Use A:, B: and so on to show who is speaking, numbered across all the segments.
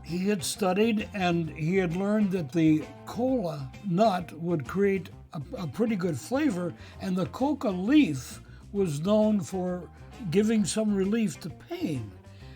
A: He had studied and he had learned that the cola nut would create a pretty good flavor, and the coca leaf was known for giving some relief to pain.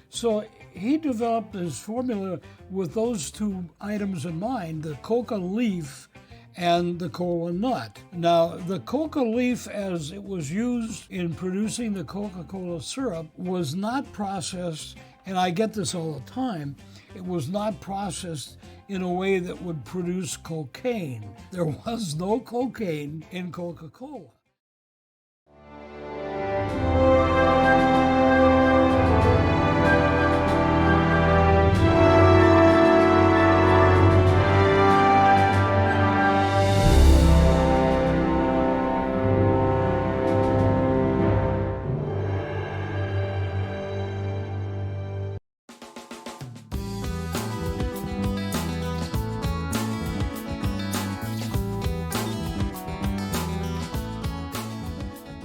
A: So he developed his formula with those two items in mind, the coca leaf and the cola nut. Now, the coca leaf, as it was used in producing the Coca-Cola syrup, was not processed, and I get this all the time, it was not processed in a way that would produce cocaine. There was no cocaine in Coca-Cola.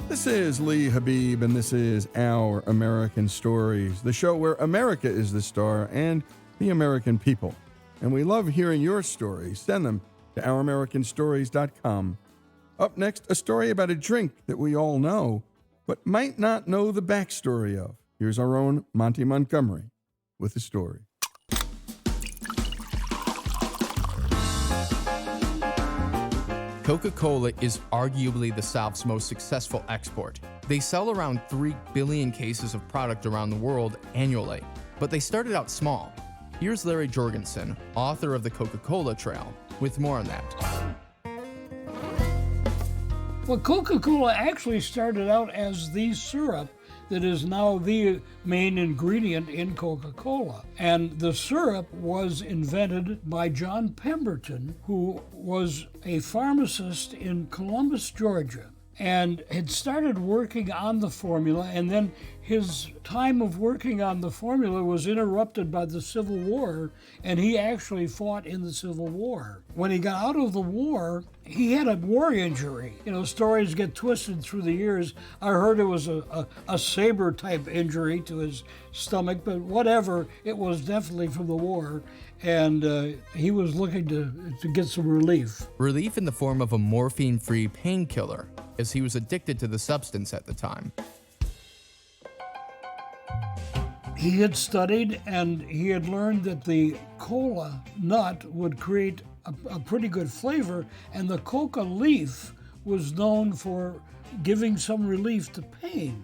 B: This is Lee Habib, and this is Our American Stories, the show where America is the star and the American people. And we love hearing your stories. Send them to ouramericanstories.com. Up next, a story about a drink that we all know, but might not know the backstory of. Here's our own Monty Montgomery with the story.
C: Coca-Cola is arguably the South's most successful export. They sell around 3 billion cases of product around the world annually, but they started out small. Here's Larry Jorgensen, author of the Coca-Cola Trail, with more on that.
A: Well, Coca-Cola actually started out as the syrup that is now the main ingredient in Coca-Cola. And the syrup was invented by John Pemberton, who was a pharmacist in Columbus, Georgia, and had started working on the formula, and then his time of working on the formula was interrupted by the Civil War, and he actually fought in the Civil War. When he got out of the war, he had a war injury. You know, stories get twisted through the years. I heard it was a saber-type injury to his stomach, but whatever, it was definitely from the war, and he was looking to get some relief.
C: Relief in the form of a morphine-free painkiller, as he was addicted to the substance at the time.
A: He had studied and he had learned that the cola nut would create a pretty good flavor, and the coca leaf was known for giving some relief to pain.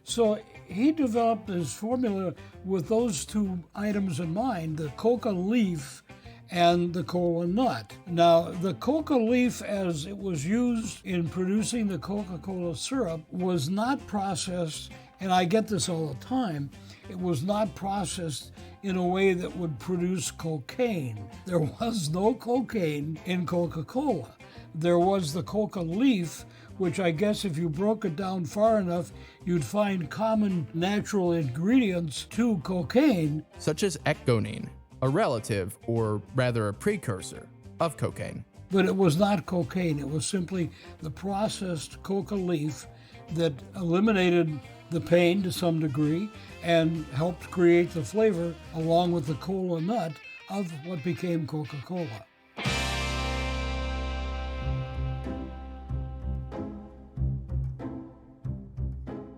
A: So he developed his formula with those two items in mind, the coca leaf and the cola nut. Now, the coca leaf, as it was used in producing the Coca-Cola syrup, was not processed, and I get this all the time, it was not processed in a way that would produce cocaine. There was no cocaine in Coca-Cola. There was the coca leaf, which I guess if you broke it down far enough, you'd find common natural ingredients to cocaine.
C: Such as ecgonine, a relative, or rather a precursor, of cocaine.
A: But it was not cocaine. It was simply the processed coca leaf that eliminated the pain to some degree and helped create the flavor along with the cola nut of what became Coca-Cola.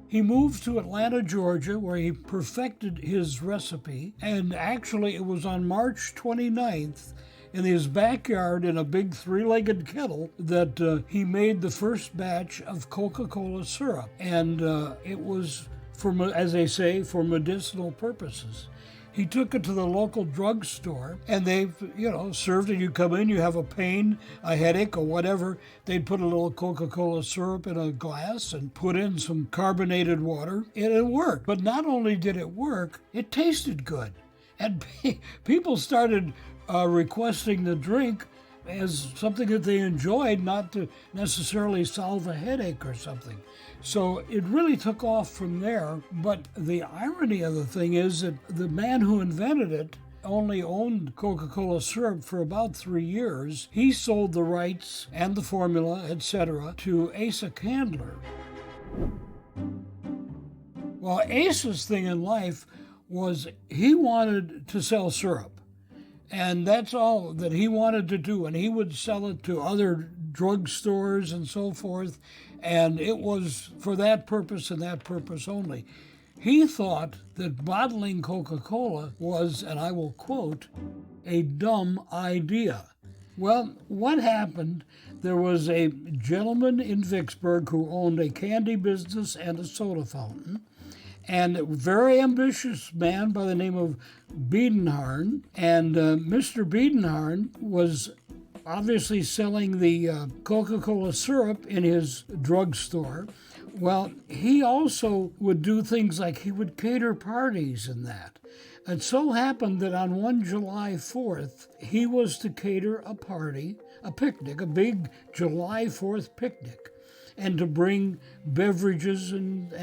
A: He moved to Atlanta, Georgia, where he perfected his recipe, and actually it was on March 29th in his backyard in a big three-legged kettle that he made the first batch of Coca-Cola syrup. And it was, as they say, for medicinal purposes. He took it to the local drugstore, and they, served it. You come in, you have a pain, a headache, or whatever. They'd put a little Coca-Cola syrup in a glass and put in some carbonated water, and it worked. But not only did it work, it tasted good. And people started requesting the drink as something that they enjoyed, not to necessarily solve a headache or something. So it really took off from there. But the irony of the thing is that the man who invented it only owned Coca-Cola syrup for about 3 years. He sold the rights and the formula, etc., to Asa Candler. Well, Asa's thing in life was he wanted to sell syrup. And that's all that he wanted to do. And he would sell it to other drugstores and so forth. And it was for that purpose and that purpose only. He thought that bottling Coca-Cola was, and I will quote, a dumb idea. Well, what happened? There was a gentleman in Vicksburg who owned a candy business and a soda fountain, and a very ambitious man by the name of Biedenharn. And Mr. Biedenharn was obviously selling the Coca-Cola syrup in his drugstore. Well, he also would do things like he would cater parties and that. It so happened that on one July 4th, he was to cater a party, a picnic, a big July 4th picnic, and to bring beverages and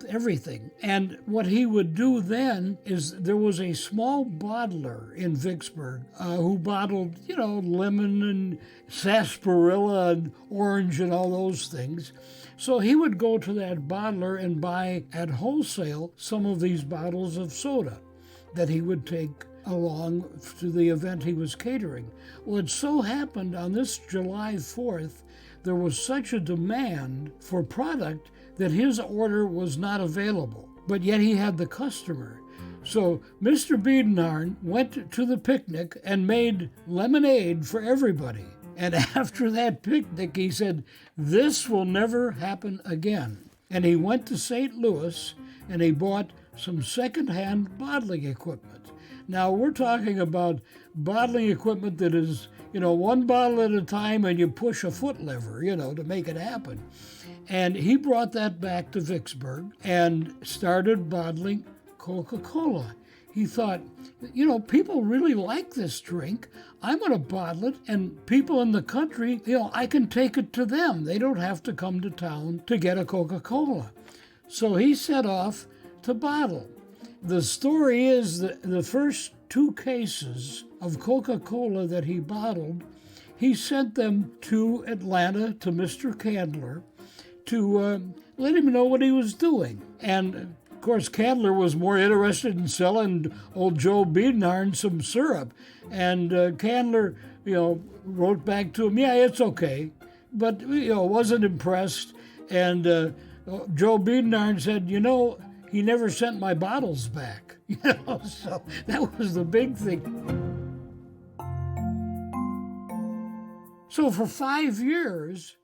A: everything. And what he would do then is there was a small bottler in Vicksburg who bottled, lemon and sarsaparilla and orange and all those things. So he would go to that bottler and buy at wholesale some of these bottles of soda that he would take along to the event he was catering. Well, it so happened on this July 4th, there was such a demand for product that his order was not available, but yet he had the customer. So Mr. Biedenharn went to the picnic and made lemonade for everybody. And after that picnic, he said, "This will never happen again." And he went to St. Louis and he bought some secondhand bottling equipment. Now, we're talking about bottling equipment that is, one bottle at a time and you push a foot lever, to make it happen. And he brought that back to Vicksburg and started bottling Coca-Cola. He thought, people really like this drink. I'm going to bottle it, and people in the country, I can take it to them. They don't have to come to town to get a Coca-Cola. So he set off to bottle. The story is that the first 2 cases of Coca-Cola that he bottled, he sent them to Atlanta to Mr. Candler to let him know what he was doing. And of course, Candler was more interested in selling old Joe Biedenharn some syrup. And Candler, wrote back to him, "Yeah, it's okay," but, wasn't impressed. And Joe Biedenharn said, "He never sent my bottles back." So that was the big thing. So for 5 years,